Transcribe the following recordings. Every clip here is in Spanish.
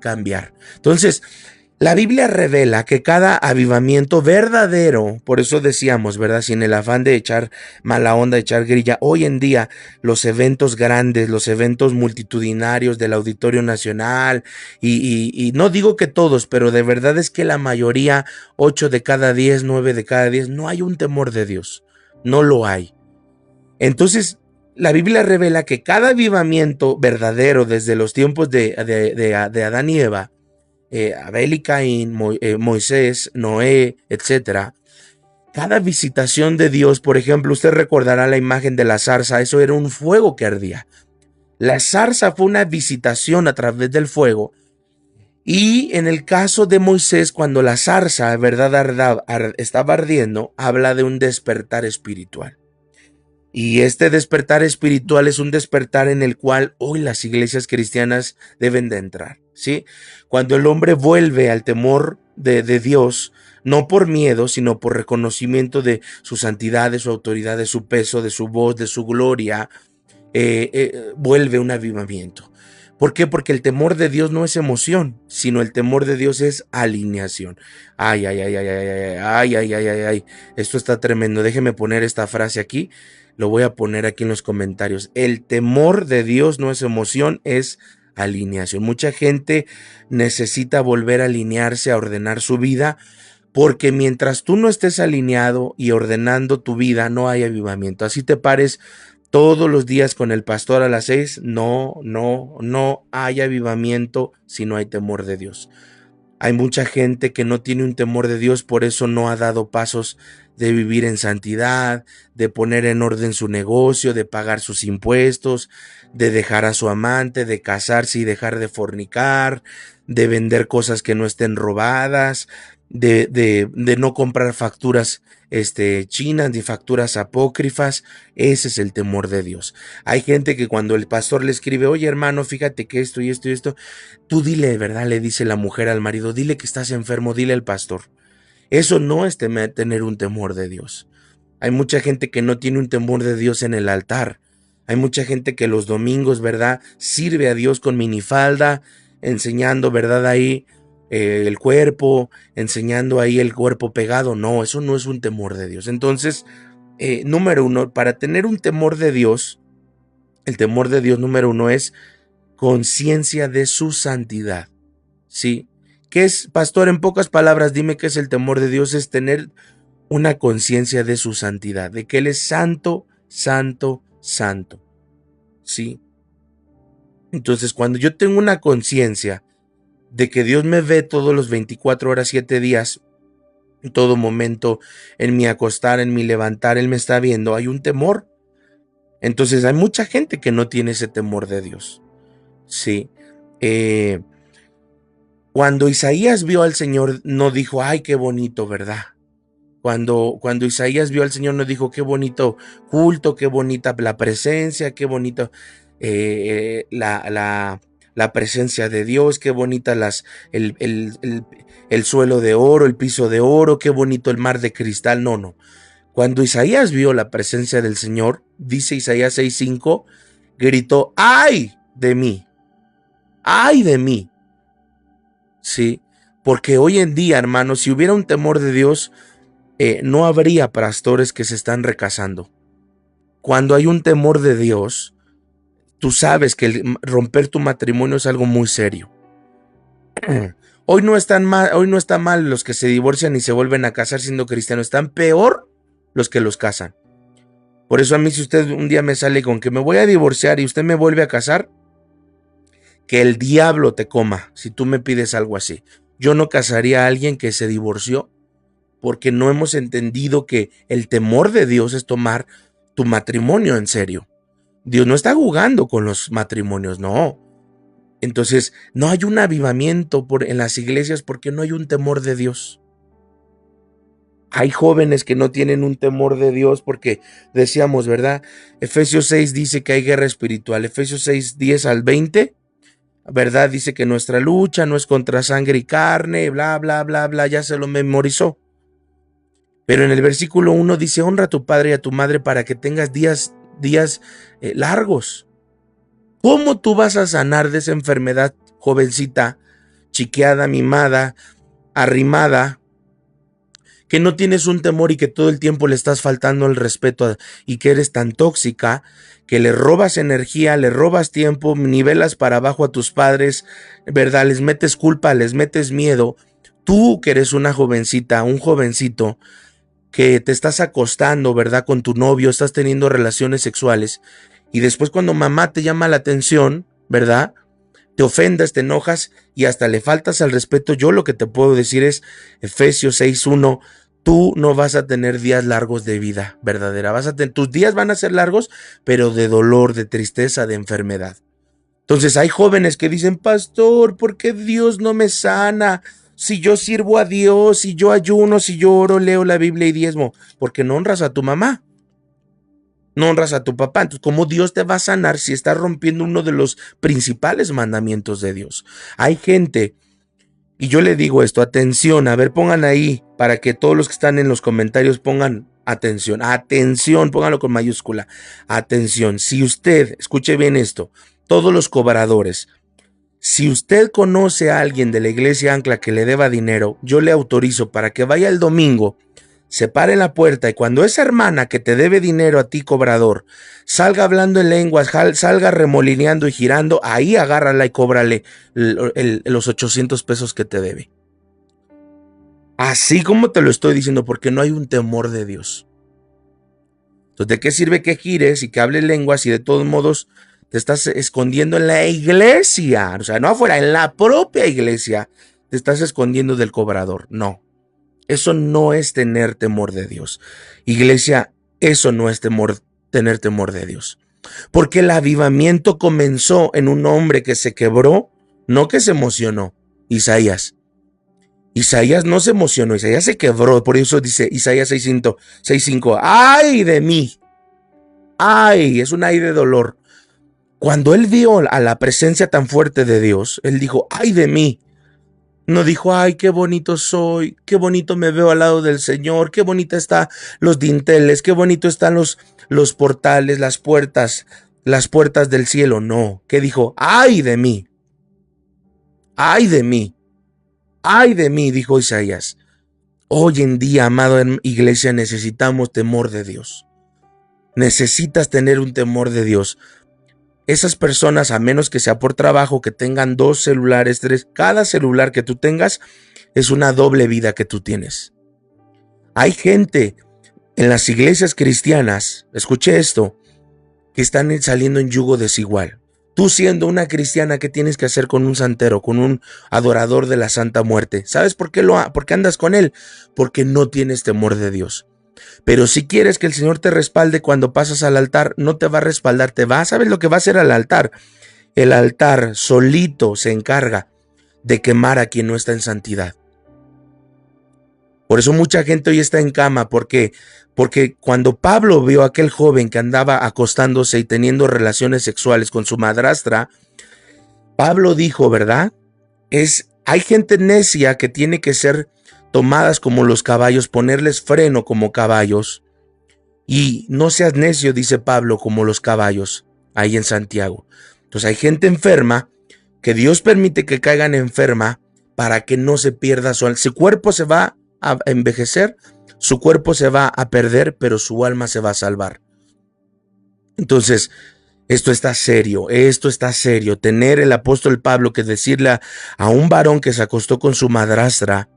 cambiar. Entonces, la Biblia revela que cada avivamiento verdadero, por eso decíamos, ¿verdad? Sin el afán de echar mala onda, echar grilla, hoy en día los eventos grandes, los eventos multitudinarios del Auditorio Nacional, y no digo que todos, pero de verdad es que la mayoría, 8 de cada 10, 9 de cada 10, no hay un temor de Dios, no lo hay. Entonces, la Biblia revela que cada avivamiento verdadero desde los tiempos de Adán y Eva, Abel y Caín, Moisés, Noé, etcétera. Cada visitación de Dios, por ejemplo, usted recordará la imagen de la zarza, eso era un fuego que ardía. La zarza fue una visitación a través del fuego. Y en el caso de Moisés, cuando la zarza, verdad, estaba ardiendo, habla de un despertar espiritual. Y este despertar espiritual es un despertar en el cual hoy las iglesias cristianas deben de entrar, ¿sí? Cuando el hombre vuelve al temor de Dios, no por miedo, sino por reconocimiento de su santidad, de su autoridad, de su peso, de su voz, de su gloria, vuelve un avivamiento. ¿Por qué? Porque el temor de Dios no es emoción, sino el temor de Dios es alineación. Ay, ay, ay, ay, ay, ay, ay, ay, ay, ay, ay. Esto está tremendo. Déjeme poner esta frase aquí. Lo voy a poner aquí en los comentarios. El temor de Dios no es emoción, es alineación. Mucha gente necesita volver a alinearse, a ordenar su vida, porque mientras tú no estés alineado y ordenando tu vida, no hay avivamiento. Así te pares todos los días con el pastor a las 6, no hay avivamiento si no hay temor de Dios. Hay mucha gente que no tiene un temor de Dios, por eso no ha dado pasos de vivir en santidad, de poner en orden su negocio, de pagar sus impuestos, de dejar a su amante, de casarse y dejar de fornicar, de vender cosas que no estén robadas, de no comprar facturas chinas ni facturas apócrifas. Ese es el temor de Dios. Hay gente que cuando el pastor le escribe, oye hermano, fíjate que esto y esto y esto, tú dile, ¿verdad? Le dice la mujer al marido, dile que estás enfermo, dile al pastor. Eso no es tener un temor de Dios. Hay mucha gente que no tiene un temor de Dios en el altar. Hay mucha gente que los domingos, ¿verdad? Sirve a Dios con minifalda, enseñando, ¿verdad? Ahí el cuerpo, enseñando ahí el cuerpo pegado. No, eso no es un temor de Dios. Entonces, número uno, para tener un temor de Dios, el temor de Dios número uno es conciencia de su santidad, ¿sí? ¿Qué es, pastor? En pocas palabras, dime qué es el temor de Dios. Es tener una conciencia de su santidad, de que Él es santo, santo, santo, ¿sí? Entonces, cuando yo tengo una conciencia de que Dios me ve todos los 24 horas, 7 días, en todo momento, en mi acostar, en mi levantar, Él me está viendo, hay un temor. Entonces, hay mucha gente que no tiene ese temor de Dios, ¿sí? Cuando Isaías vio al Señor, no dijo, ay, qué bonito, ¿verdad? Cuando Isaías vio al Señor, no dijo, qué bonito culto, qué bonita la presencia, qué bonito la presencia de Dios, qué bonita el suelo de oro, el piso de oro, qué bonito el mar de cristal. No. Cuando Isaías vio la presencia del Señor, dice Isaías 6:5, gritó, ¡ay de mí! ¡Ay de mí! Sí, porque hoy en día, hermanos, si hubiera un temor de Dios, no habría pastores que se están recasando. Cuando hay un temor de Dios, tú sabes que romper tu matrimonio es algo muy serio. Hoy no está mal los que se divorcian y se vuelven a casar siendo cristianos, están peor los que los casan. Por eso a mí, si usted un día me sale con que me voy a divorciar y usted me vuelve a casar, que el diablo te coma si tú me pides algo así. Yo no casaría a alguien que se divorció, porque no hemos entendido que el temor de Dios es tomar tu matrimonio en serio. Dios no está jugando con los matrimonios, no. Entonces, no hay un avivamiento en las iglesias porque no hay un temor de Dios. Hay jóvenes que no tienen un temor de Dios porque decíamos, ¿verdad? Efesios 6 dice que hay guerra espiritual. Efesios 6, 10 al 20, ¿verdad? Dice que nuestra lucha no es contra sangre y carne, bla, bla, bla, bla, ya se lo memorizó. Pero en el versículo 1 dice, honra a tu padre y a tu madre para que tengas días largos. ¿Cómo tú vas a sanar de esa enfermedad, jovencita, chiqueada, mimada, arrimada, que no tienes un temor y que todo el tiempo le estás faltando el respeto y que eres tan tóxica que le robas energía, le robas tiempo, nivelas para abajo a tus padres, ¿verdad? Les metes culpa, les metes miedo. Tú que eres una jovencita, un jovencito, que te estás acostando, ¿verdad? Con tu novio, estás teniendo relaciones sexuales y después cuando mamá te llama la atención, ¿verdad? Te ofendas, te enojas y hasta le faltas al respeto. Yo lo que te puedo decir es Efesios 6:1, tú no vas a tener días largos de vida verdadera. Tus días van a ser largos, pero de dolor, de tristeza, de enfermedad. Entonces hay jóvenes que dicen, pastor, ¿por qué Dios no me sana? Si yo sirvo a Dios, si yo ayuno, si yo oro, leo la Biblia y diezmo, porque no honras a tu mamá, no honras a tu papá. Entonces, ¿cómo Dios te va a sanar si estás rompiendo uno de los principales mandamientos de Dios? Hay gente, y yo le digo esto, atención, a ver, pongan ahí, para que todos los que están en los comentarios pongan atención, atención, pónganlo con mayúscula, atención. Si usted, escuche bien esto, todos los cobradores, si usted conoce a alguien de la iglesia Ancla que le deba dinero, yo le autorizo para que vaya el domingo, se pare en la puerta y cuando esa hermana que te debe dinero a ti, cobrador, salga hablando en lenguas, salga remolineando y girando, ahí agárrala y cóbrale los 800 pesos que te debe. Así como te lo estoy diciendo, porque no hay un temor de Dios. Entonces, ¿de qué sirve que gires y que hables lenguas y de todos modos te estás escondiendo en la iglesia? O sea, no afuera, en la propia iglesia te estás escondiendo del cobrador. No, eso no es tener temor de Dios. Iglesia, eso no es tener temor de Dios. Porque el avivamiento comenzó en un hombre que se quebró, no que se emocionó. Isaías no se emocionó, Isaías se quebró. Por eso dice Isaías 6:5, ¡ay de mí! ¡Ay! Es un ay de dolor. Cuando él vio a la presencia tan fuerte de Dios, él dijo, ¡ay de mí! No dijo, ¡ay, qué bonito soy! ¡Qué bonito me veo al lado del Señor! ¡Qué bonita están los dinteles! ¡Qué bonito están los portales, las puertas del cielo! No, ¿qué dijo? ¡Ay de mí! ¡Ay de mí! ¡Ay de mí!, dijo Isaías. Hoy en día, amado iglesia, necesitamos temor de Dios. Necesitas tener un temor de Dios. Esas personas, a menos que sea por trabajo, que tengan 2 celulares, 3, cada celular que tú tengas es una doble vida que tú tienes. Hay gente en las iglesias cristianas, escuche esto, que están saliendo en yugo desigual. Tú siendo una cristiana, ¿qué tienes que hacer con un santero, con un adorador de la Santa Muerte? ¿Sabes por qué andas con él? Porque no tienes temor de Dios. Pero si quieres que el Señor te respalde cuando pasas al altar, no te va a respaldar, ¿sabes lo que va a hacer al altar? El altar solito se encarga de quemar a quien no está en santidad. Por eso mucha gente hoy está en cama, porque cuando Pablo vio a aquel joven que andaba acostándose y teniendo relaciones sexuales con su madrastra, Pablo dijo, ¿verdad? Hay gente necia que tiene que ser tomadas como los caballos, ponerles freno como caballos. Y no seas necio, dice Pablo, como los caballos, ahí en Santiago. Entonces hay gente enferma que Dios permite que caigan enferma para que no se pierda su cuerpo se va a envejecer, su cuerpo se va a perder, pero su alma se va a salvar. Entonces, esto está serio. Tener el apóstol Pablo que decirle a un varón que se acostó con su madrastra,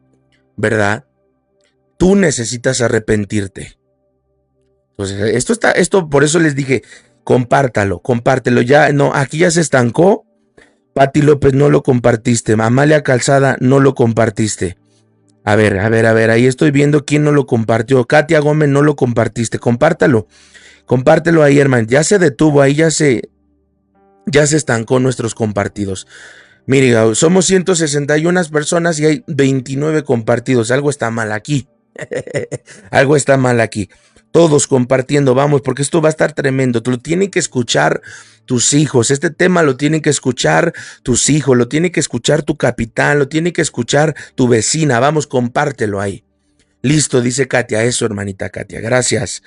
¿verdad? Tú necesitas arrepentirte. Entonces, esto por eso les dije, compártelo. Ya, no, aquí ya se estancó. Pati López, no lo compartiste. Amalia Calzada, no lo compartiste. A ver, ahí estoy viendo quién no lo compartió. Katia Gómez, no lo compartiste. Compártelo ahí, hermano. Ya se detuvo, ahí ya se estancó nuestros compartidos. Mire, somos 161 personas y hay 29 compartidos. Algo está mal aquí. Algo está mal aquí. Todos compartiendo, vamos, porque esto va a estar tremendo. Lo tienen que escuchar tus hijos. Este tema lo tienen que escuchar tus hijos, lo tiene que escuchar tu capitán, lo tiene que escuchar tu vecina. Vamos, compártelo ahí. Listo, dice Katia. Eso, hermanita Katia. Gracias.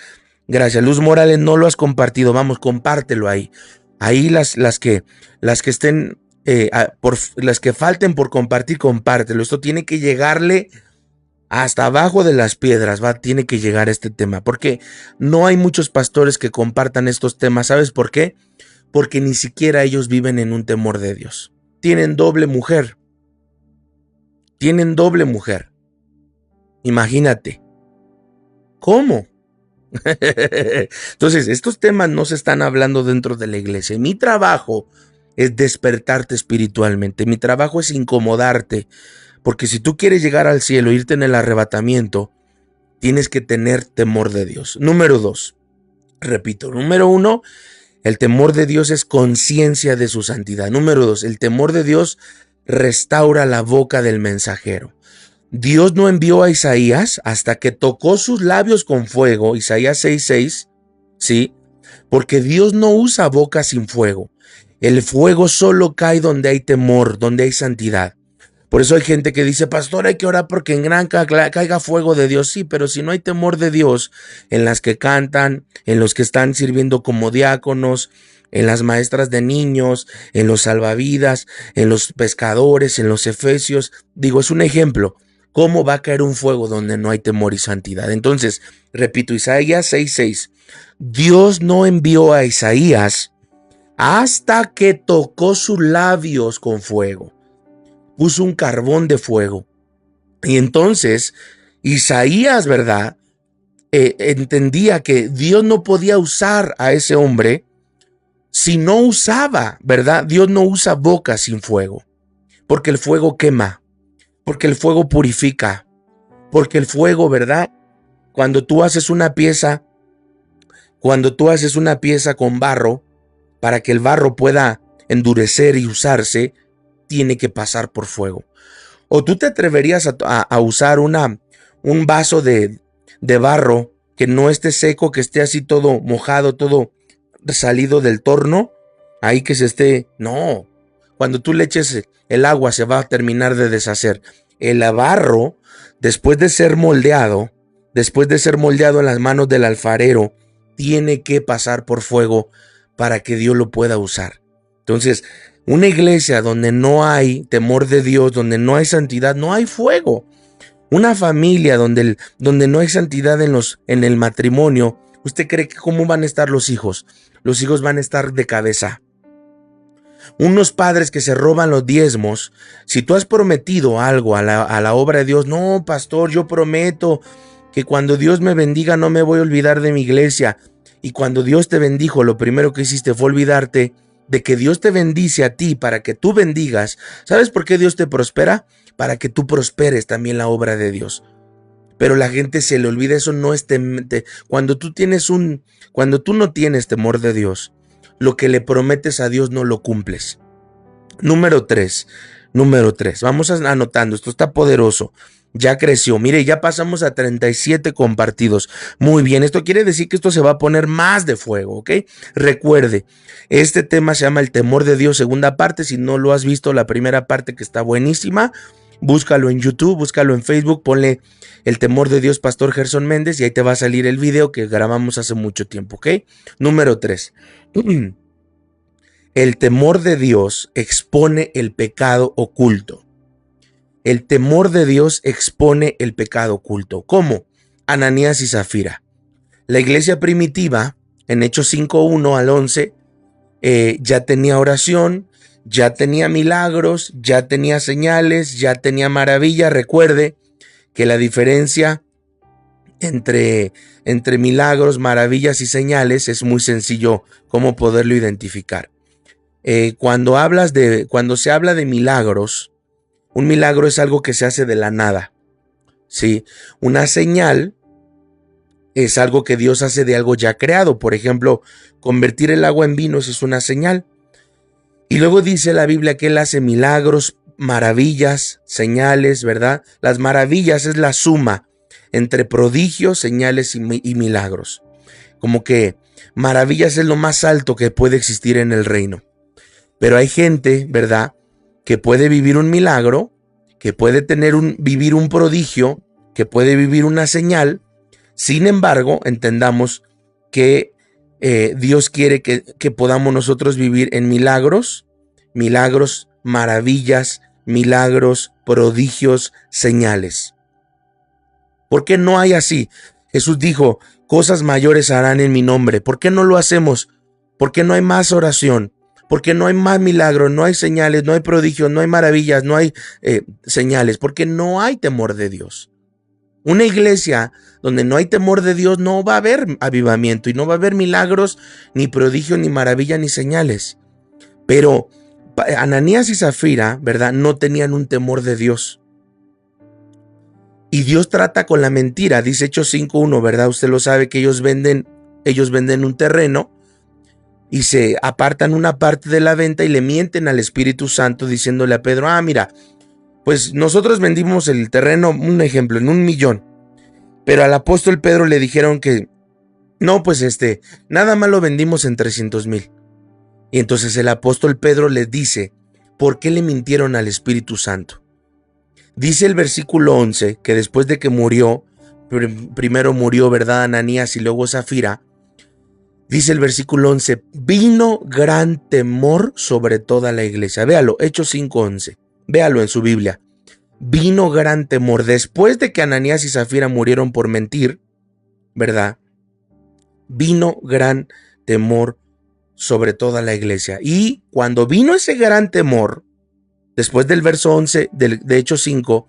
Luz Morales, no lo has compartido. Vamos, compártelo ahí. Ahí las que estén por las que falten por compartir, compártelo. Esto tiene que llegarle hasta abajo de las piedras, tiene que llegar este tema, porque no hay muchos pastores que compartan estos temas. ¿Sabes por qué? Porque ni siquiera ellos viven en un temor de Dios. Tienen doble mujer. Tienen doble mujer. Imagínate. ¿Cómo? Entonces, estos temas no se están hablando dentro de la iglesia. Mi trabajo es despertarte espiritualmente. Mi trabajo es incomodarte. Porque si tú quieres llegar al cielo, irte en el arrebatamiento, tienes que tener temor de Dios. Número 2. Repito, número 1, el temor de Dios es conciencia de su santidad. Número 2, el temor de Dios restaura la boca del mensajero. Dios no envió a Isaías hasta que tocó sus labios con fuego, Isaías 6:6, ¿sí? Porque Dios no usa boca sin fuego. El fuego solo cae donde hay temor, donde hay santidad. Por eso hay gente que dice, pastor, hay que orar porque en Granca caiga fuego de Dios. Sí, pero si no hay temor de Dios en las que cantan, en los que están sirviendo como diáconos, en las maestras de niños, en los salvavidas, en los pescadores, en los efesios, digo, es un ejemplo. ¿Cómo va a caer un fuego donde no hay temor y santidad? Entonces, repito, Isaías 6:6. Dios no envió a Isaías hasta que tocó sus labios con fuego. Puso un carbón de fuego. Y entonces Isaías, ¿verdad? Entendía que Dios no podía usar a ese hombre si no usaba, ¿verdad? Dios no usa boca sin fuego. Porque el fuego quema. Porque el fuego purifica. Porque el fuego, ¿verdad? Cuando tú haces una pieza con barro, para que el barro pueda endurecer y usarse, tiene que pasar por fuego. ¿O tú te atreverías a usar un vaso de barro que no esté seco, que esté así todo mojado, todo salido del torno? Ahí que se esté... No, cuando tú le eches el agua se va a terminar de deshacer. El barro, después de ser moldeado en las manos del alfarero, tiene que pasar por fuego para que Dios lo pueda usar. Entonces, una iglesia donde no hay temor de Dios, donde no hay santidad, no hay fuego. Una familia donde no hay santidad en el matrimonio, ¿usted cree que cómo van a estar los hijos? Los hijos van a estar de cabeza. Unos padres que se roban los diezmos, si tú has prometido algo a la obra de Dios, no, pastor, yo prometo que cuando Dios me bendiga no me voy a olvidar de mi iglesia. Y cuando Dios te bendijo, lo primero que hiciste fue olvidarte de que Dios te bendice a ti para que tú bendigas. ¿Sabes por qué Dios te prospera? Para que tú prosperes también la obra de Dios. Pero la gente se le olvida, eso no es cuando tú no tienes temor de Dios, lo que le prometes a Dios no lo cumples. Número 3. Vamos anotando, esto está poderoso. Ya creció, mire, ya pasamos a 37 compartidos. Muy bien, esto quiere decir que esto se va a poner más de fuego, ¿ok? Recuerde, este tema se llama El temor de Dios, segunda parte. Si no lo has visto, la primera parte que está buenísima, búscalo en YouTube, búscalo en Facebook, ponle El temor de Dios, Pastor Gerson Méndez, y ahí te va a salir el video que grabamos hace mucho tiempo, ¿ok? Número 3. El temor de Dios expone el pecado oculto. El temor de Dios expone el pecado oculto. ¿Cómo? Ananías y Zafira. La iglesia primitiva, en Hechos 5:1 al 11, ya tenía oración, ya tenía milagros, ya tenía señales, ya tenía maravillas. Recuerde que la diferencia entre milagros, maravillas y señales es muy sencillo cómo poderlo identificar. Cuando se habla de milagros, un milagro es algo que se hace de la nada, ¿sí? Una señal es algo que Dios hace de algo ya creado. Por ejemplo, convertir el agua en vino, eso es una señal. Y luego dice la Biblia que Él hace milagros, maravillas, señales, ¿verdad? Las maravillas es la suma entre prodigios, señales y milagros. Como que maravillas es lo más alto que puede existir en el reino. Pero hay gente, ¿verdad?, que puede vivir un milagro, que puede vivir un prodigio, que puede vivir una señal. Sin embargo, entendamos que Dios quiere que podamos nosotros vivir en milagros maravillas, milagros, prodigios, señales. ¿Por qué no hay así? Jesús dijo, cosas mayores harán en mi nombre. ¿Por qué no lo hacemos? ¿Por qué no hay más oración? ¿Por qué no hay más milagros? No hay señales, no hay prodigios, no hay maravillas, no hay señales. Porque no hay temor de Dios. Una iglesia donde no hay temor de Dios no va a haber avivamiento y no va a haber milagros, ni prodigios, ni maravillas, ni señales. Pero Ananías y Zafira, ¿verdad? No tenían un temor de Dios. Y Dios trata con la mentira, dice Hechos 5:1, ¿verdad? Usted lo sabe que ellos venden un terreno y se apartan una parte de la venta y le mienten al Espíritu Santo diciéndole a Pedro, mira, pues nosotros vendimos el terreno, un ejemplo, en 1,000,000. Pero al apóstol Pedro le dijeron que, no, pues nada más lo vendimos en 300,000. Y entonces el apóstol Pedro les dice, ¿por qué le mintieron al Espíritu Santo? Dice el versículo 11 que después de que murió, primero murió, ¿verdad? Ananías y luego Zafira. Dice el versículo 11, vino gran temor sobre toda la iglesia. Véalo, Hechos 5:11. Véalo en su Biblia. Vino gran temor. Después de que Ananías y Zafira murieron por mentir, ¿verdad? Vino gran temor sobre toda la iglesia. Y cuando vino ese gran temor, después del verso 11 de Hechos 5,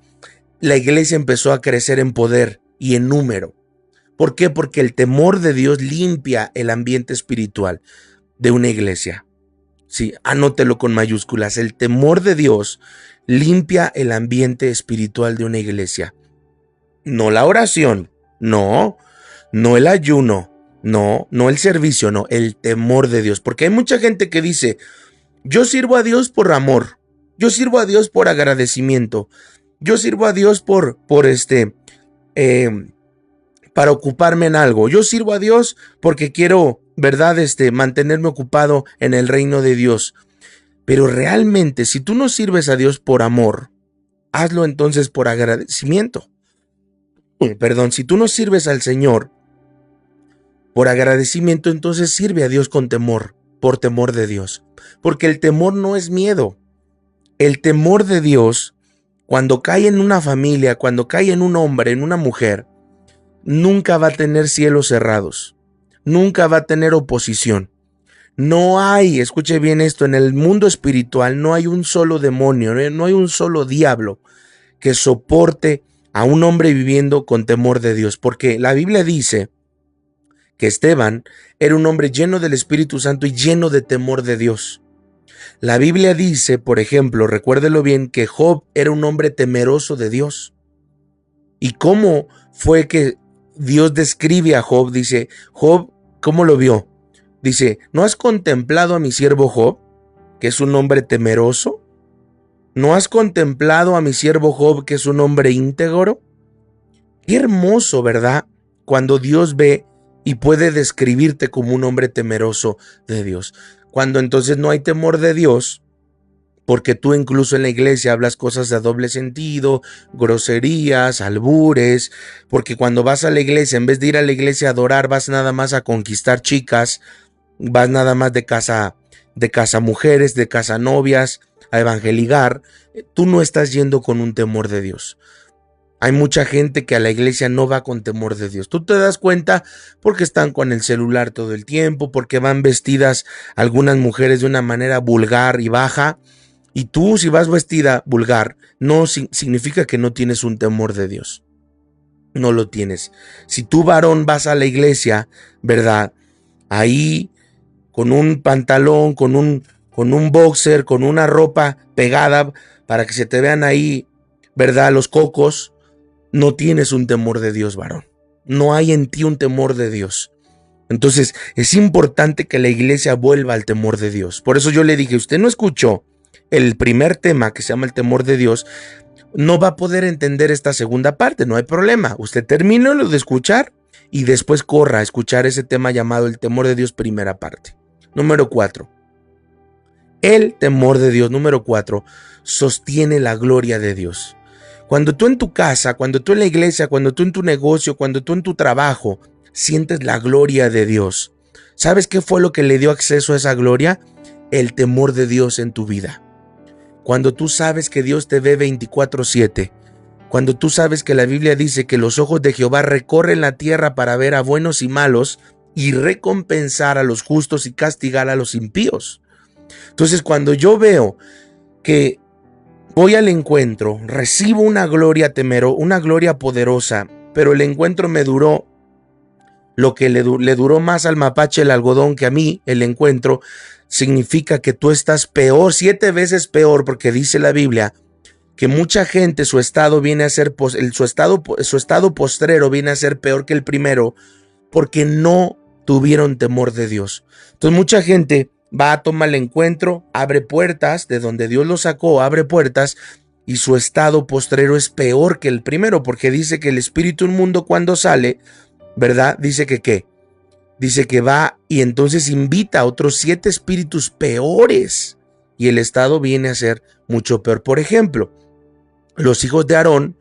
la iglesia empezó a crecer en poder y en número. ¿Por qué? Porque el temor de Dios limpia el ambiente espiritual de una iglesia. Sí, anótelo con mayúsculas. El temor de Dios limpia el ambiente espiritual de una iglesia. No la oración, no el ayuno, no el servicio, no, el temor de Dios. Porque hay mucha gente que dice, yo sirvo a Dios por amor, yo sirvo a Dios por agradecimiento, yo sirvo a Dios para ocuparme en algo, yo sirvo a Dios porque quiero, ¿verdad? Mantenerme ocupado en el reino de Dios. Pero realmente, si tú no sirves a Dios por amor, hazlo entonces por agradecimiento. Perdón, si tú no sirves al Señor por agradecimiento, entonces sirve a Dios con temor, por temor de Dios. Porque el temor no es miedo. El temor de Dios, cuando cae en una familia, cuando cae en un hombre, en una mujer, nunca va a tener cielos cerrados. Nunca va a tener oposición. No hay, escuche bien esto, en el mundo espiritual no hay un solo demonio, no hay un solo diablo que soporte a un hombre viviendo con temor de Dios. Porque la Biblia dice que Esteban era un hombre lleno del Espíritu Santo y lleno de temor de Dios. La Biblia dice, por ejemplo, recuérdelo bien, que Job era un hombre temeroso de Dios. ¿Y cómo fue que Dios describe a Job? Dice, Job, ¿cómo lo vio? Dice, ¿no has contemplado a mi siervo Job, que es un hombre temeroso? ¿No has contemplado a mi siervo Job, que es un hombre íntegro? Qué hermoso, ¿verdad? Cuando Dios ve y puede describirte como un hombre temeroso de Dios. Cuando entonces no hay temor de Dios, porque tú incluso en la iglesia hablas cosas de doble sentido, groserías, albures, porque cuando vas a la iglesia, en vez de ir a la iglesia a adorar, vas nada más a conquistar chicas, vas nada más de casa mujeres, de casa novias, a evangelizar. Tú no estás yendo con un temor de Dios. Hay mucha gente que a la iglesia no va con temor de Dios. Tú te das cuenta porque están con el celular todo el tiempo, porque van vestidas algunas mujeres de una manera vulgar y baja. Y tú, si vas vestida vulgar, no significa que no tienes un temor de Dios. No lo tienes. Si tú, varón, vas a la iglesia, ¿verdad? Ahí, con un pantalón, con un boxer, con una ropa pegada para que se te vean ahí, ¿verdad? Los cocos. No tienes un temor de Dios, varón. No hay en ti un temor de Dios. Entonces, es importante que la iglesia vuelva al temor de Dios. Por eso yo le dije, usted no escuchó el primer tema que se llama el temor de Dios, no va a poder entender esta segunda parte, no hay problema. Usted termine de escuchar y después corra a escuchar ese tema llamado el temor de Dios, primera parte. Número 4. El temor de Dios, número 4, sostiene la gloria de Dios. Cuando tú en tu casa, cuando tú en la iglesia, cuando tú en tu negocio, cuando tú en tu trabajo, sientes la gloria de Dios. ¿Sabes qué fue lo que le dio acceso a esa gloria? El temor de Dios en tu vida. cuando tú sabes que Dios te ve 24/7, cuando tú sabes que la Biblia dice que los ojos de Jehová recorren la tierra para ver a buenos y malos y recompensar a los justos y castigar a los impíos. Entonces, cuando yo veo que voy al encuentro, recibo una gloria una gloria poderosa, pero el encuentro me duró lo que le duró más al mapache el algodón que a mí, el encuentro, significa que tú estás peor, 7 veces peor, porque dice la Biblia que mucha gente su estado viene a ser, su estado postrero viene a ser peor que el primero, porque no tuvieron temor de Dios. Entonces mucha gente va a tomar el encuentro, abre puertas, de donde Dios lo sacó, abre puertas, y su estado postrero es peor que el primero, porque dice que el espíritu inmundo cuando sale, ¿verdad? Dice que ¿qué? Dice que va y entonces invita a otros 7 espíritus peores, y el estado viene a ser mucho peor. Por ejemplo, los hijos de Aarón,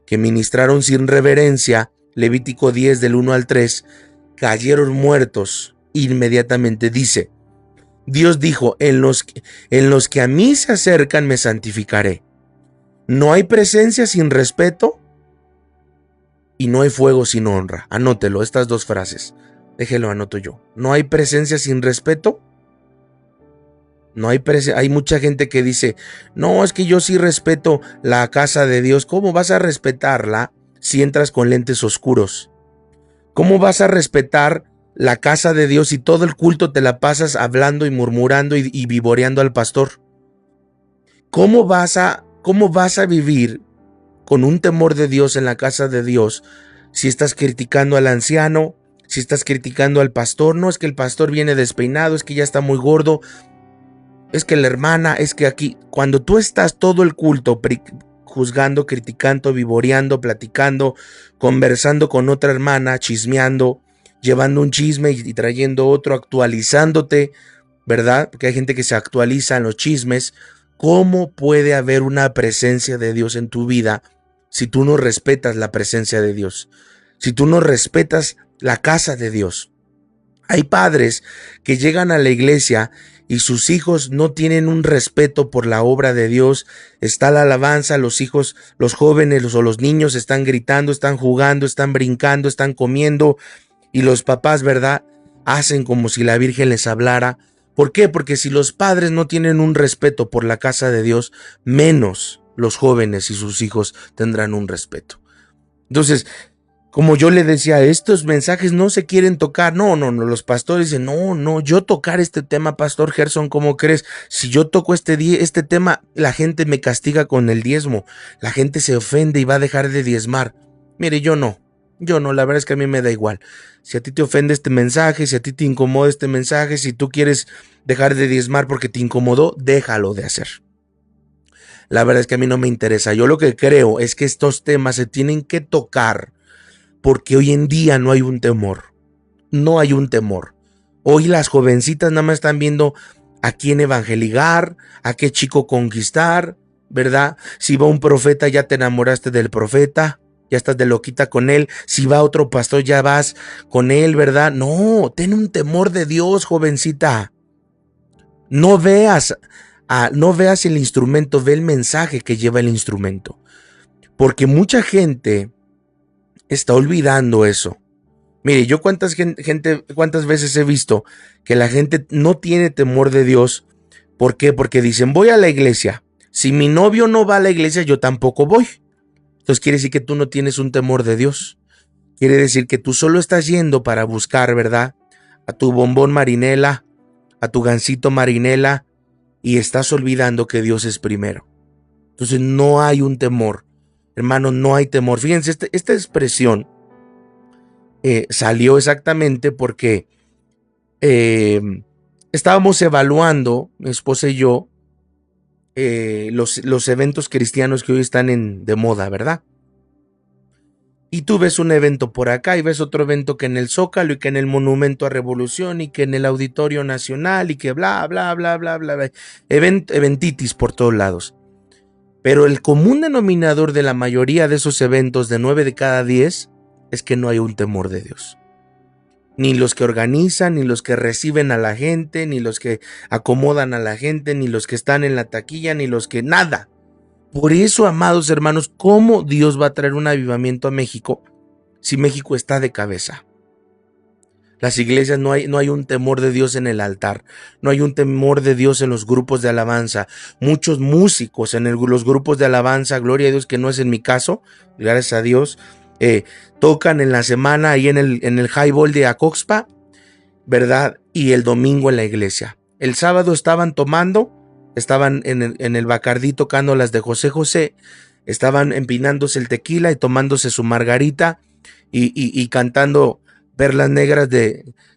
que ministraron sin reverencia, Levítico 10 del 1 al 3, cayeron muertos inmediatamente. Dice, Dios dijo, en los que a mí se acercan me santificaré. No hay presencia sin respeto y no hay fuego sin honra. Anótelo, estas 2 frases. Déjelo, anoto yo. No hay presencia sin respeto. No hay hay mucha gente que dice, no, es que yo sí respeto la casa de Dios. ¿Cómo vas a respetarla si entras con lentes oscuros? ¿Cómo vas a respetar la casa de Dios si todo el culto te la pasas hablando y murmurando y vivoreando al pastor? ¿Cómo vas a vivir con un temor de Dios en la casa de Dios si estás criticando al anciano, si estás criticando al pastor? No, es que el pastor viene despeinado, es que ya está muy gordo, es que la hermana, es que aquí, cuando tú estás todo el culto juzgando, criticando, vivoreando, platicando, conversando con otra hermana, chismeando, llevando un chisme y trayendo otro, actualizándote, ¿verdad? Porque hay gente que se actualiza en los chismes. ¿Cómo puede haber una presencia de Dios en tu vida si tú no respetas la presencia de Dios? Si tú no respetas la casa de Dios. Hay padres que llegan a la iglesia y sus hijos no tienen un respeto por la obra de Dios. Está la alabanza, los hijos, los jóvenes o los niños están gritando, están jugando, están brincando, están comiendo, y los papás, ¿verdad?, hacen como si la Virgen les hablara. ¿Por qué? Porque si los padres no tienen un respeto por la casa de Dios, menos los jóvenes y sus hijos tendrán un respeto. Entonces, como yo le decía, estos mensajes no se quieren tocar. No, los pastores dicen, no, yo tocar este tema, Pastor Gerson, ¿cómo crees? Si yo toco este tema, la gente me castiga con el diezmo. La gente se ofende y va a dejar de diezmar. Mire, yo no, la verdad es que a mí me da igual. Si a ti te ofende este mensaje, si a ti te incomoda este mensaje, si tú quieres dejar de diezmar porque te incomodó, déjalo de hacer. La verdad es que a mí no me interesa. Yo lo que creo es que estos temas se tienen que tocar, porque hoy en día no hay un temor. No hay un temor. Hoy las jovencitas nada más están viendo a quién evangelizar, a qué chico conquistar, ¿verdad? Si va un profeta, ya te enamoraste del profeta, ya estás de loquita con él. Si va otro pastor, ya vas con él, ¿verdad? No, ten un temor de Dios, jovencita. No veas el instrumento, ve el mensaje que lleva el instrumento. Porque mucha gente está olvidando eso. Mire, yo cuántas veces he visto que la gente no tiene temor de Dios. ¿Por qué? Porque dicen, voy a la iglesia. Si mi novio no va a la iglesia, yo tampoco voy. Entonces quiere decir que tú no tienes un temor de Dios. Quiere decir que tú solo estás yendo para buscar, ¿verdad?, a tu bombón Marinela, a tu gansito Marinela, y estás olvidando que Dios es primero. Entonces no hay un temor. Hermano, no hay temor. Fíjense, esta expresión salió exactamente porque estábamos evaluando, mi esposa y yo, los eventos cristianos que hoy están de moda, ¿verdad? Y tú ves un evento por acá y ves otro evento que en el Zócalo y que en el Monumento a Revolución y que en el Auditorio Nacional y que bla, bla, bla, bla, bla, bla. Eventitis por todos lados. Pero el común denominador de la mayoría de esos eventos, de 9 de cada 10, es que no hay un temor de Dios. Ni los que organizan, ni los que reciben a la gente, ni los que acomodan a la gente, ni los que están en la taquilla, ni los que nada. Por eso, amados hermanos, ¿cómo Dios va a traer un avivamiento a México si México está de cabeza? Las iglesias no hay un temor de Dios en el altar, no hay un temor de Dios en los grupos de alabanza. Muchos músicos en los grupos de alabanza, gloria a Dios que no es en mi caso, gracias a Dios, tocan en la semana ahí en el highball de Acoxpa, ¿verdad? Y el domingo en la iglesia. El sábado estaban tomando, estaban en el Bacardí tocando las de José José, estaban empinándose el tequila y tomándose su margarita y cantando Perlas Negras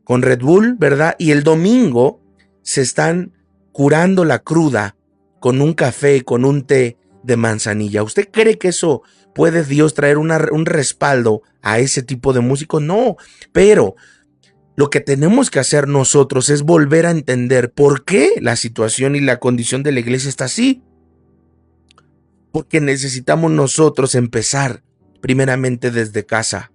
con Red Bull, ¿verdad? Y el domingo se están curando la cruda con un café, con un té de manzanilla. ¿Usted cree que eso puede Dios traer un respaldo a ese tipo de músicos? No, pero lo que tenemos que hacer nosotros es volver a entender por qué la situación y la condición de la iglesia está así. Porque necesitamos nosotros empezar primeramente desde casa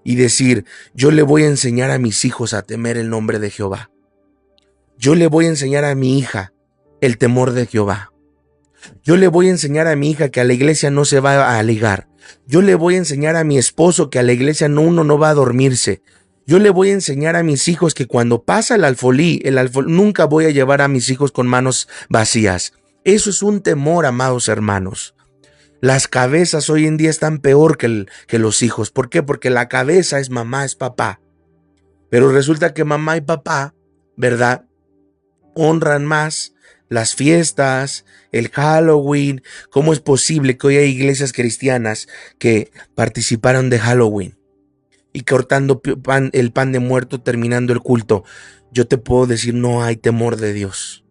y decir, yo le voy a enseñar a mis hijos a temer el nombre de Jehová. Yo le voy a enseñar a mi hija el temor de Jehová. Yo le voy a enseñar a mi hija que a la iglesia no se va a ligar. Yo le voy a enseñar a mi esposo que a la iglesia uno no va a dormirse. Yo le voy a enseñar a mis hijos que cuando pasa el alfolí, nunca voy a llevar a mis hijos con manos vacías. Eso es un temor, amados hermanos. Las cabezas hoy en día están peor que los hijos. ¿Por qué? Porque la cabeza es mamá, es papá. Pero resulta que mamá y papá, ¿verdad?, honran más las fiestas, el Halloween. ¿Cómo es posible que hoy hay iglesias cristianas que participaron de Halloween y cortando el pan de muerto terminando el culto? Yo te puedo decir, no hay temor de Dios.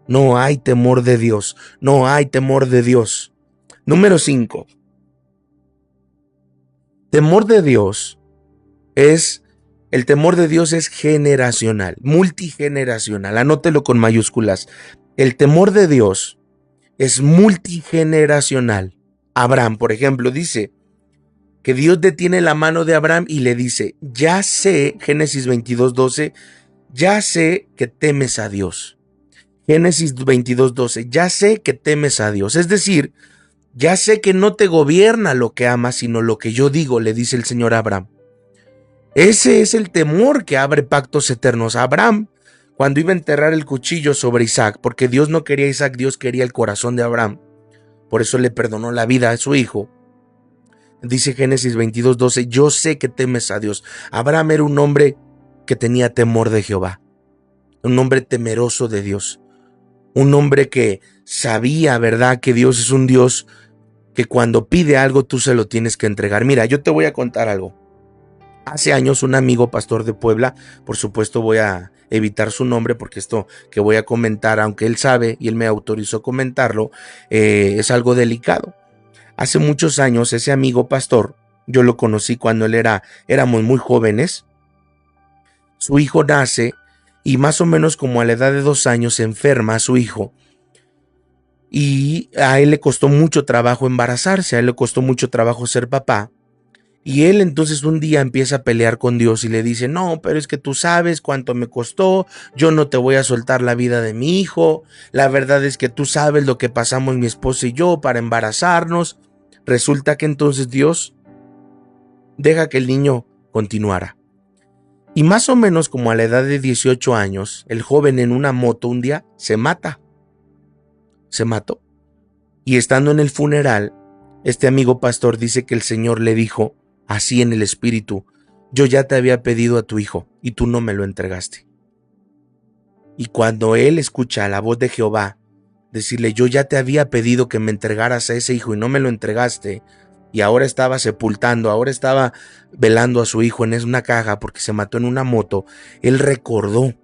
No hay temor de Dios. No hay temor de Dios. Número 5. Temor de Dios el temor de Dios es generacional, multigeneracional. Anótelo con mayúsculas. El temor de Dios es multigeneracional. Abraham, por ejemplo, dice que Dios detiene la mano de Abraham y le dice, ya sé, Génesis 22:12, ya sé que temes a Dios. Génesis 22:12, ya sé que temes a Dios. Es decir, ya sé que no te gobierna lo que amas, sino lo que yo digo, le dice el Señor a Abraham. Ese es el temor que abre pactos eternos. Abraham, cuando iba a enterrar el cuchillo sobre Isaac, porque Dios no quería a Isaac, Dios quería el corazón de Abraham. Por eso le perdonó la vida a su hijo. Dice Génesis 22:12, yo sé que temes a Dios. Abraham era un hombre que tenía temor de Jehová, un hombre temeroso de Dios, un hombre que sabía, ¿verdad?, que Dios es un Dios que cuando pide algo tú se lo tienes que entregar. Mira, yo te voy a contar algo. Hace años un amigo pastor de Puebla, por supuesto voy a evitar su nombre porque esto que voy a comentar, aunque él sabe y él me autorizó comentarlo, es algo delicado. Hace muchos años ese amigo pastor, yo lo conocí cuando éramos muy jóvenes. Su hijo nace y más o menos como a la edad de 2 años se enferma su hijo. Y a él le costó mucho trabajo embarazarse, a él le costó mucho trabajo ser papá. Y él entonces un día empieza a pelear con Dios y le dice, no, pero es que tú sabes cuánto me costó, yo no te voy a soltar la vida de mi hijo, la verdad es que tú sabes lo que pasamos mi esposa y yo para embarazarnos. Resulta que entonces Dios deja que el niño continuara. Y más o menos como a la edad de 18 años, el joven en una moto un día se mata. Se mató. Y estando en el funeral, este amigo pastor dice que el Señor le dijo, así en el espíritu, yo ya te había pedido a tu hijo y tú no me lo entregaste. Y cuando él escucha la voz de Jehová decirle, yo ya te había pedido que me entregaras a ese hijo y no me lo entregaste, y ahora estaba sepultando, ahora estaba velando a su hijo en una caja porque se mató en una moto, él recordó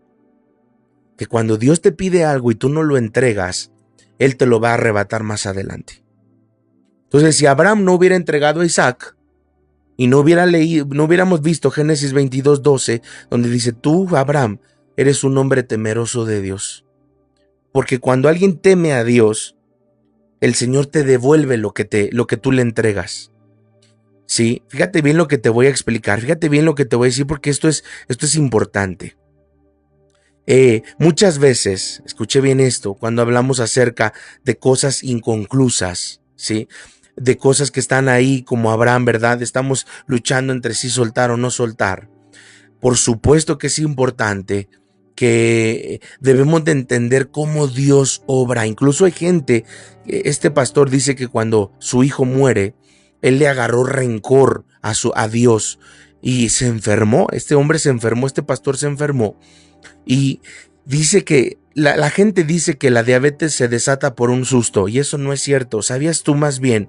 que cuando Dios te pide algo y tú no lo entregas, él te lo va a arrebatar más adelante. Entonces, si Abraham no hubiera entregado a Isaac, y no hubiéramos visto Génesis 22:12, donde dice, tú, Abraham, eres un hombre temeroso de Dios. Porque cuando alguien teme a Dios, el Señor te devuelve lo que tú le entregas. Sí, fíjate bien lo que te voy a explicar, fíjate bien lo que te voy a decir porque esto es importante. Muchas veces, escuché bien esto, cuando hablamos acerca de cosas inconclusas, ¿sí? De cosas que están ahí como Abraham, ¿verdad? Estamos luchando entre sí soltar o no soltar. Por supuesto que es importante que debemos de entender cómo Dios obra. Incluso hay gente, este pastor dice que cuando su hijo muere, él le agarró rencor a Dios y se enfermó. Este hombre se enfermó, este pastor se enfermó y dice que la gente dice que la diabetes se desata por un susto y eso no es cierto. ¿Sabías tú más bien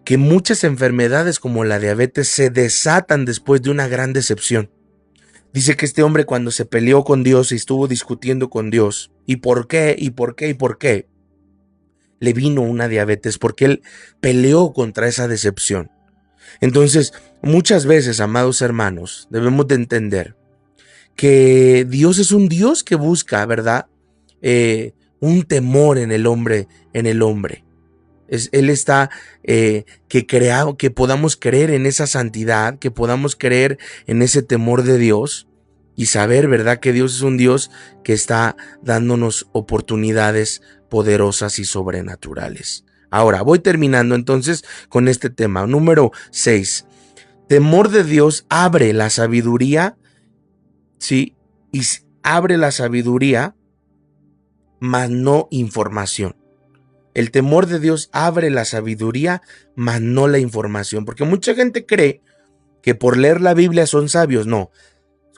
que muchas enfermedades como la diabetes se desatan después de una gran decepción? Dice que este hombre cuando se peleó con Dios y estuvo discutiendo con Dios, ¿y por qué? ¿Y por qué? ¿Y por qué? Le vino una diabetes porque él peleó contra esa decepción. Entonces, muchas veces, amados hermanos, debemos de entender que Dios es un Dios que busca, ¿verdad? Un temor en el hombre, en el hombre. Él está que podamos creer en esa santidad, que podamos creer en ese temor de Dios y saber, ¿verdad?, que Dios es un Dios que está dándonos oportunidades poderosas y sobrenaturales. Ahora, voy terminando entonces con este tema. Número 6. Temor de Dios abre la sabiduría, ¿sí? Y abre la sabiduría, mas no información. El temor de Dios abre la sabiduría, mas no la información. Porque mucha gente cree que por leer la Biblia son sabios. No.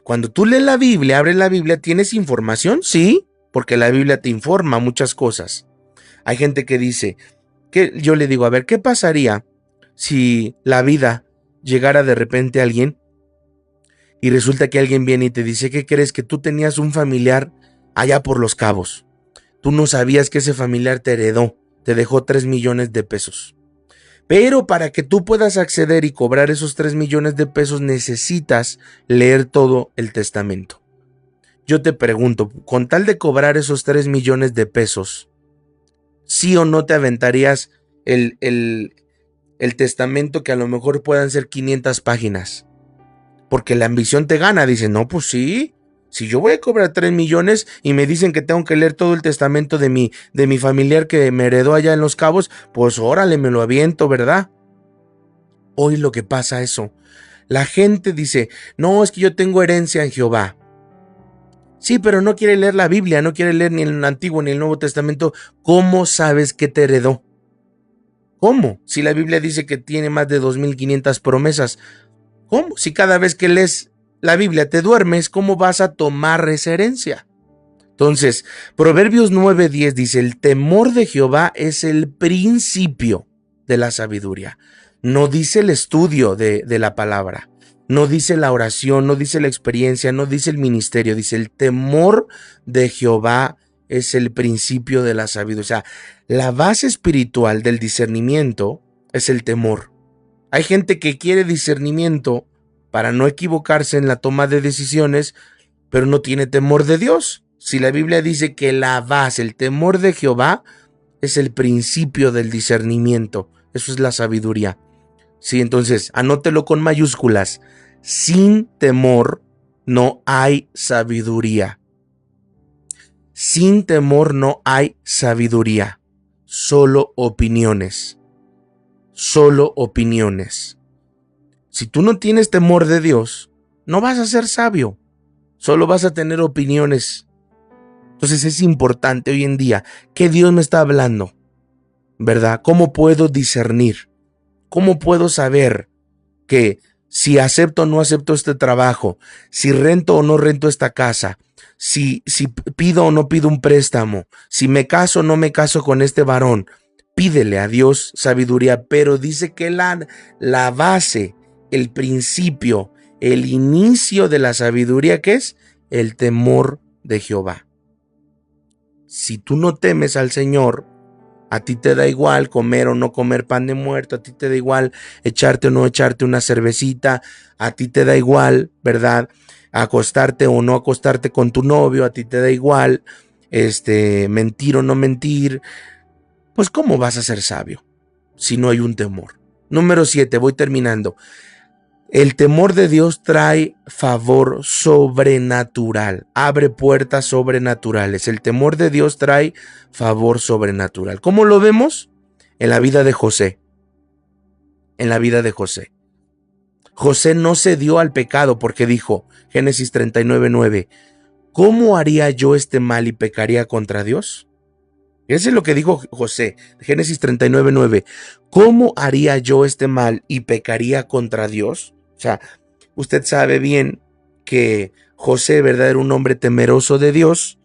Cuando tú lees la Biblia, abres la Biblia, ¿tienes información? Sí, porque la Biblia te informa muchas cosas. Hay gente que dice, que yo le digo, a ver, ¿qué pasaría si la vida llegara de repente a alguien y resulta que alguien viene y te dice, ¿qué crees? Que tú tenías un familiar allá por Los Cabos. Tú no sabías que ese familiar te heredó, te dejó 3 millones de pesos. Pero para que tú puedas acceder y cobrar esos 3 millones de pesos necesitas leer todo el testamento. Yo te pregunto, con tal de cobrar esos 3 millones de pesos, ¿sí o no te aventarías el testamento que a lo mejor puedan ser 500 páginas? Porque la ambición te gana, dice, no, pues sí. Si yo voy a cobrar 3 millones y me dicen que tengo que leer todo el testamento de mi familiar que me heredó allá en Los Cabos, pues órale, me lo aviento, ¿verdad? Hoy lo que pasa eso. La gente dice, no, es que yo tengo herencia en Jehová. Sí, pero no quiere leer la Biblia, no quiere leer ni el Antiguo ni el Nuevo Testamento. ¿Cómo sabes que te heredó? ¿Cómo? Si la Biblia dice que tiene más de 2500 promesas. ¿Cómo? Si cada vez que lees la Biblia te duermes, ¿cómo vas a tomar esa herencia? Entonces, Proverbios 9:10 dice, el temor de Jehová es el principio de la sabiduría. No dice el estudio de la palabra, no dice la oración, no dice la experiencia, no dice el ministerio, dice el temor de Jehová es el principio de la sabiduría. O sea, la base espiritual del discernimiento es el temor. Hay gente que quiere discernimiento para no equivocarse en la toma de decisiones, pero no tiene temor de Dios. Si la Biblia dice que la base, el temor de Jehová, es el principio del discernimiento, eso es la sabiduría. Sí, entonces, anótelo con mayúsculas. Sin temor no hay sabiduría. Sin temor no hay sabiduría. Solo opiniones. Solo opiniones. Si tú no tienes temor de Dios, no vas a ser sabio. Solo vas a tener opiniones. Entonces es importante hoy en día que Dios me está hablando, ¿verdad? ¿Cómo puedo discernir? ¿Cómo puedo saber que si acepto o no acepto este trabajo, si rento o no rento esta casa, si pido o no pido un préstamo, si me caso o no me caso con este varón? Pídele a Dios sabiduría, pero dice que la base, el principio, el inicio de la sabiduría, ¿qué es? El temor de Jehová. Si tú no temes al Señor, a ti te da igual comer o no comer pan de muerto, a ti te da igual echarte o no echarte una cervecita, a ti te da igual, ¿verdad? Acostarte o no acostarte con tu novio, a ti te da igual, mentir o no mentir. Pues ¿cómo vas a ser sabio si no hay un temor? Número 7, voy terminando. El temor de Dios trae favor sobrenatural, abre puertas sobrenaturales. El temor de Dios trae favor sobrenatural. ¿Cómo lo vemos? En la vida de José. En la vida de José. José no cedió al pecado porque dijo, Génesis 39:9, ¿cómo haría yo este mal y pecaría contra Dios? Eso es lo que dijo José, Génesis 39:9. ¿Cómo haría yo este mal y pecaría contra Dios? O sea, usted sabe bien que José, ¿verdad?, era un hombre temeroso de Dios.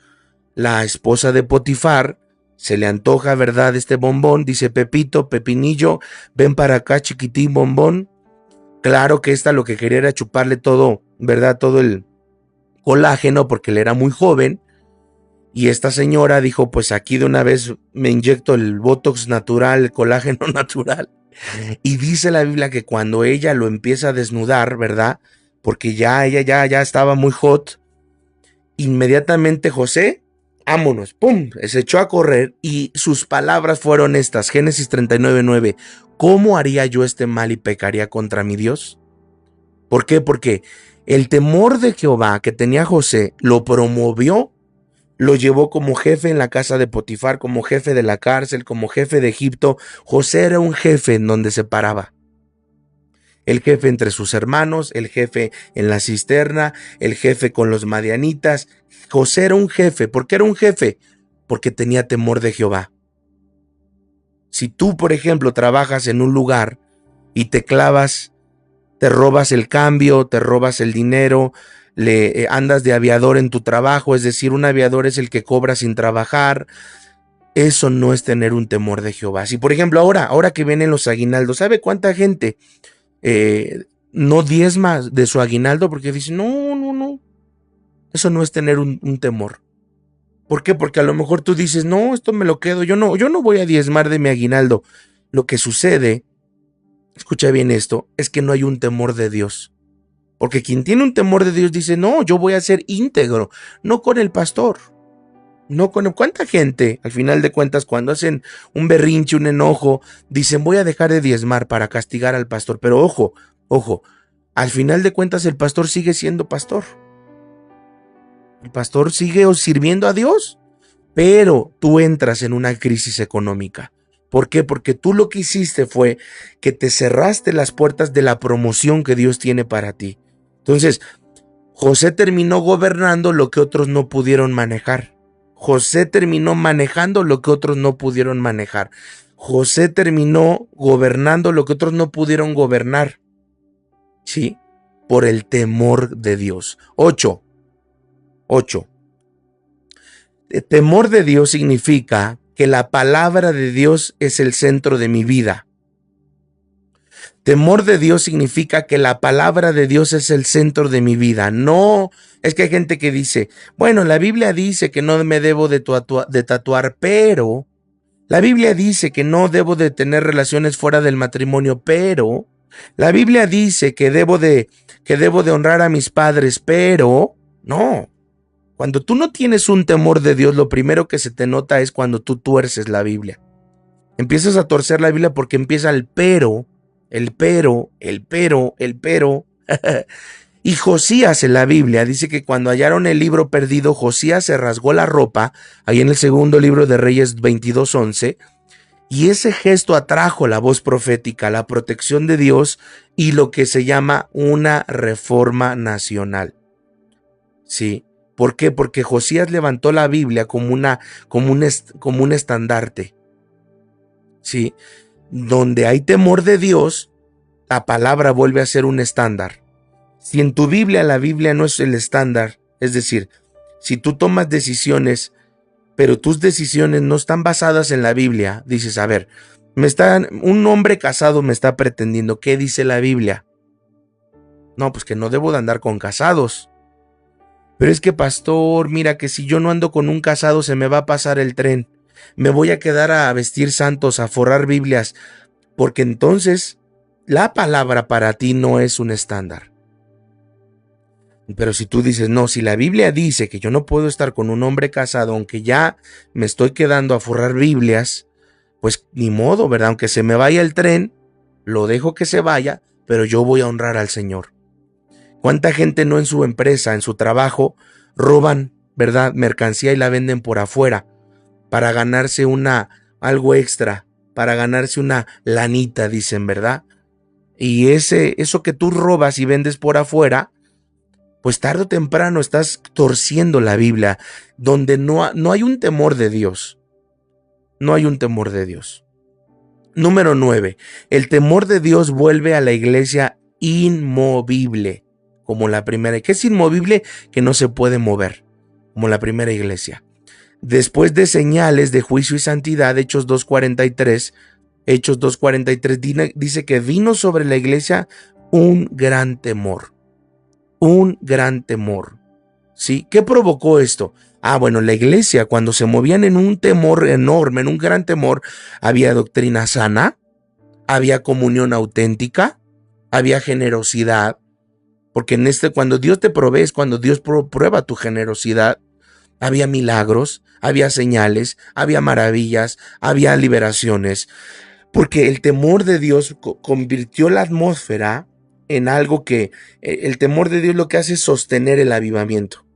La esposa de Potifar se le antoja, ¿verdad?, este bombón. Dice, Pepito, Pepinillo, ven para acá, chiquitín bombón. Claro que esta lo que quería era chuparle todo, ¿verdad?, todo el colágeno porque él era muy joven. Y esta señora dijo, pues aquí de una vez me inyecto el botox natural, el colágeno natural. Y dice la Biblia que cuando ella lo empieza a desnudar, ¿verdad? Porque ella ya estaba muy hot. Inmediatamente José, vámonos, ¡pum!, se echó a correr y sus palabras fueron estas, Génesis 39:9. ¿Cómo haría yo este mal y pecaría contra mi Dios? ¿Por qué? Porque el temor de Jehová que tenía José lo promovió. Lo llevó como jefe en la casa de Potifar, como jefe de la cárcel, como jefe de Egipto. José era un jefe en donde se paraba. El jefe entre sus hermanos, el jefe en la cisterna, el jefe con los madianitas. José era un jefe. ¿Por qué era un jefe? Porque tenía temor de Jehová. Si tú, por ejemplo, trabajas en un lugar y te clavas, te robas el cambio, te robas el dinero, andas de aviador en tu trabajo, es decir, un aviador es el que cobra sin trabajar. Eso no es tener un temor de Jehová. Si por ejemplo ahora que vienen los aguinaldos, ¿sabe cuánta gente no diezma de su aguinaldo? Porque dice, no, eso no es tener un temor. ¿Por qué? Porque a lo mejor tú dices, no, esto me lo quedo, yo no voy a diezmar de mi aguinaldo. Lo que sucede, escucha bien esto, es que no hay un temor de Dios. Porque quien tiene un temor de Dios dice, no, yo voy a ser íntegro, no con el pastor. No con cuánta gente, al final de cuentas, cuando hacen un berrinche, un enojo, dicen voy a dejar de diezmar para castigar al pastor. Pero ojo, al final de cuentas el pastor sigue siendo pastor. El pastor sigue sirviendo a Dios, pero tú entras en una crisis económica. ¿Por qué? Porque tú lo que hiciste fue que te cerraste las puertas de la promoción que Dios tiene para ti. Entonces, José terminó gobernando lo que otros no pudieron manejar. José terminó manejando lo que otros no pudieron manejar. José terminó gobernando lo que otros no pudieron gobernar. ¿Sí? Por el temor de Dios. 8. El temor de Dios significa que la palabra de Dios es el centro de mi vida. Temor de Dios significa que la palabra de Dios es el centro de mi vida. No, es que hay gente que dice, bueno, la Biblia dice que no me debo de tatuar, pero la Biblia dice que no debo de tener relaciones fuera del matrimonio, pero la Biblia dice que debo de honrar a mis padres, pero no. Cuando tú no tienes un temor de Dios, lo primero que se te nota es cuando tú tuerces la Biblia. Empiezas a torcer la Biblia porque empieza el pero. Y Josías en la Biblia dice que cuando hallaron el libro perdido, Josías se rasgó la ropa, ahí en el segundo libro de Reyes 22:11, y ese gesto atrajo la voz profética, la protección de Dios y lo que se llama una reforma nacional. ¿Sí? ¿Por qué? Porque Josías levantó la Biblia como un estandarte. ¿Sí? Donde hay temor de Dios, la palabra vuelve a ser un estándar. Si en tu Biblia la Biblia no es el estándar, es decir, si tú tomas decisiones, pero tus decisiones no están basadas en la Biblia, dices, a ver, un hombre casado me está pretendiendo, ¿qué dice la Biblia? No, pues que no debo de andar con casados. Pero es que, pastor, mira que si yo no ando con un casado se me va a pasar el tren. Me voy a quedar a vestir santos, a forrar Biblias, porque entonces la palabra para ti no es un estándar. Pero si tú dices, no, si la Biblia dice que yo no puedo estar con un hombre casado, aunque ya me estoy quedando a forrar Biblias, pues ni modo, ¿verdad? Aunque se me vaya el tren, lo dejo que se vaya, pero yo voy a honrar al Señor. ¿Cuánta gente no en su empresa, en su trabajo, roban, ¿verdad?, mercancía y la venden por afuera para ganarse algo extra, para ganarse una lanita, dicen, ¿verdad? Y eso que tú robas y vendes por afuera, pues tarde o temprano estás torciendo la Biblia, donde no hay un temor de Dios. No hay un temor de Dios. Número 9. El temor de Dios vuelve a la iglesia inmovible, como la primera. ¿Qué es inmovible? Que no se puede mover, como la primera iglesia. Después de señales de juicio y santidad, Hechos 2:43 dice que vino sobre la iglesia un gran temor. Un gran temor. ¿Sí? ¿Qué provocó esto? Bueno, la iglesia, cuando se movían en un temor enorme, en un gran temor, había doctrina sana, había comunión auténtica, había generosidad, porque cuando Dios te provee es cuando Dios prueba tu generosidad. Había milagros, había señales, había maravillas, había liberaciones, porque el temor de Dios convirtió la atmósfera en algo que el temor de Dios lo que hace es sostener el avivamiento.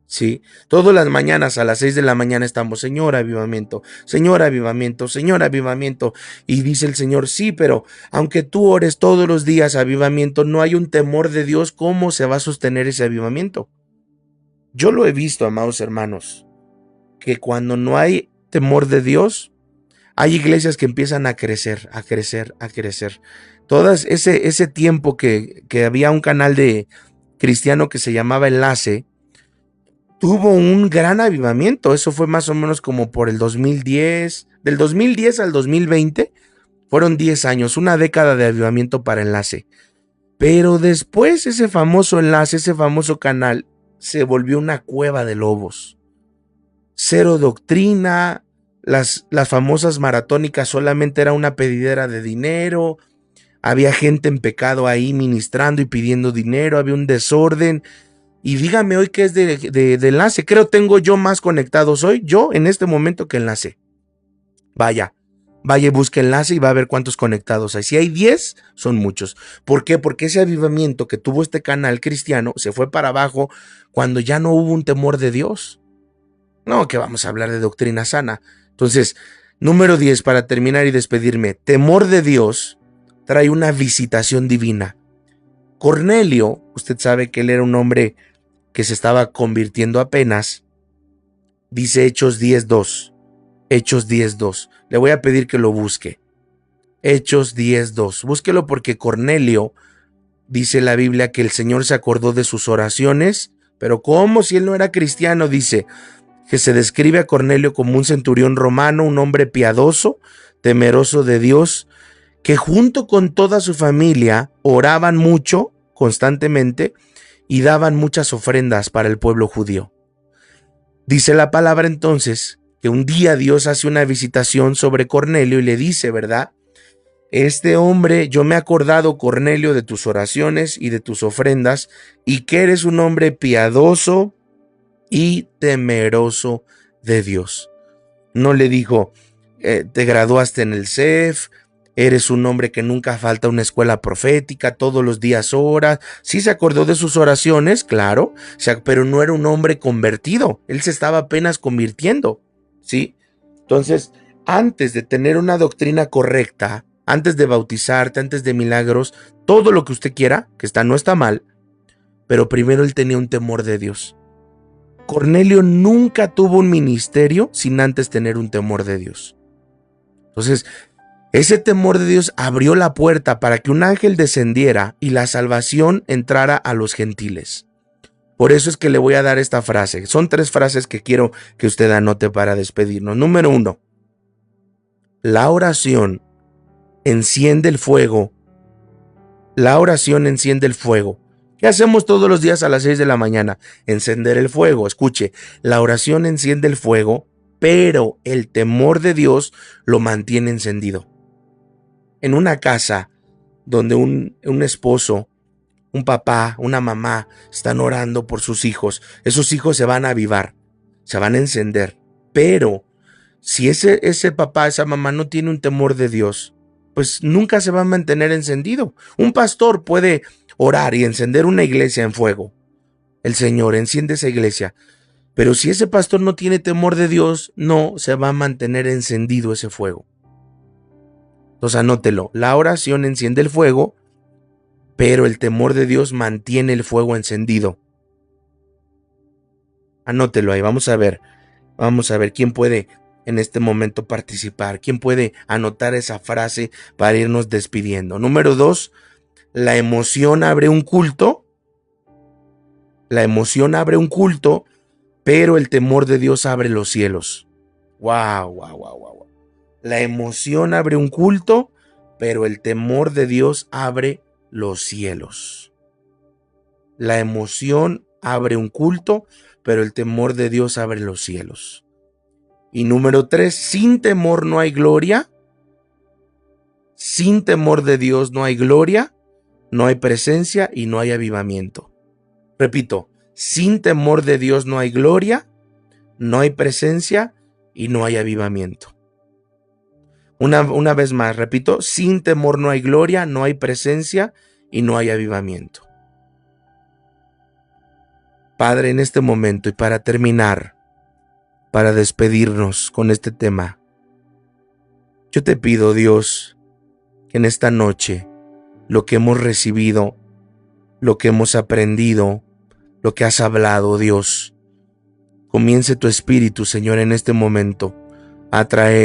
Sí, todas las mañanas a las 6 de la mañana estamos, Señor, avivamiento, Señor, avivamiento, Señor, avivamiento. Y dice el Señor, sí, pero aunque tú ores todos los días avivamiento, no hay un temor de Dios, ¿cómo se va a sostener ese avivamiento? Yo lo he visto, amados hermanos, que cuando no hay temor de Dios, hay iglesias que empiezan a crecer, a crecer, a crecer. Todas ese tiempo que había un canal de cristiano que se llamaba Enlace, tuvo un gran avivamiento. Eso fue más o menos como por el 2010. Del 2010 al 2020 fueron 10 años, una década de avivamiento para Enlace. Pero después ese famoso Enlace, ese famoso canal, se volvió una cueva de lobos. Cero doctrina, las famosas maratónicas solamente era una pedidera de dinero, había gente en pecado ahí ministrando y pidiendo dinero, había un desorden. Y dígame hoy qué es de Enlace. Creo tengo yo más conectados hoy, yo en este momento, que Enlace. Vaya y busque Enlace y va a ver cuántos conectados hay. Si hay 10, son muchos. ¿Por qué? Porque ese avivamiento que tuvo este canal cristiano se fue para abajo cuando ya no hubo un temor de Dios. No, que vamos a hablar de doctrina sana. Entonces, número 10, para terminar y despedirme. Temor de Dios trae una visitación divina. Cornelio, usted sabe que él era un hombre que se estaba convirtiendo apenas. Dice Hechos 10:2. Hechos 10:2. Le voy a pedir que lo busque. Hechos 10:2. Búsquelo porque Cornelio, dice la Biblia, que el Señor se acordó de sus oraciones, pero como si él no era cristiano, dice que se describe a Cornelio como un centurión romano, un hombre piadoso, temeroso de Dios, que junto con toda su familia oraban mucho, constantemente, y daban muchas ofrendas para el pueblo judío. Dice la palabra entonces que un día Dios hace una visitación sobre Cornelio y le dice, ¿verdad? Este hombre, yo me he acordado, Cornelio, de tus oraciones y de tus ofrendas, y que eres un hombre piadoso y temeroso de Dios. No le dijo, te graduaste en el CEF, eres un hombre que nunca falta una escuela profética, todos los días oras. Sí se acordó de sus oraciones, claro, pero no era un hombre convertido, él se estaba apenas convirtiendo, ¿sí? Entonces, antes de tener una doctrina correcta, antes de bautizarte, antes de milagros, todo lo que usted quiera, que no está mal, pero primero él tenía un temor de Dios. Cornelio nunca tuvo un ministerio sin antes tener un temor de Dios. Entonces, ese temor de Dios abrió la puerta para que un ángel descendiera y la salvación entrara a los gentiles. Por eso es que le voy a dar esta frase. Son 3 frases que quiero que usted anote para despedirnos. Número 1. La oración enciende el fuego. La oración enciende el fuego. ¿Qué hacemos todos los días a las 6 de la mañana? Encender el fuego. Escuche, la oración enciende el fuego, pero el temor de Dios lo mantiene encendido. En una casa donde un esposo, un papá, una mamá están orando por sus hijos, esos hijos se van a avivar, se van a encender. Pero si ese papá, esa mamá no tiene un temor de Dios, pues nunca se va a mantener encendido. Un pastor puede orar y encender una iglesia en fuego. El Señor enciende esa iglesia. Pero si ese pastor no tiene temor de Dios, no se va a mantener encendido ese fuego. Entonces anótelo. La oración enciende el fuego, pero el temor de Dios mantiene el fuego encendido. Anótelo ahí. Vamos a ver quién puede en este momento participar. ¿Quién puede anotar esa frase para irnos despidiendo? Número 2, la emoción abre un culto. La emoción abre un culto, pero el temor de Dios abre los cielos. Wow. La emoción abre un culto, pero el temor de Dios abre los cielos. La emoción abre un culto, pero el temor de Dios abre los cielos. Y número 3, sin temor no hay gloria. Sin temor de Dios no hay gloria, no hay presencia y no hay avivamiento. Repito, sin temor de Dios no hay gloria, no hay presencia y no hay avivamiento. Una vez más, repito, sin temor no hay gloria, no hay presencia y no hay avivamiento. Padre, en este momento y para terminar, para despedirnos con este tema, yo te pido, Dios, que en esta noche lo que hemos recibido, lo que hemos aprendido, lo que has hablado, Dios, comience tu Espíritu, Señor, en este momento a traer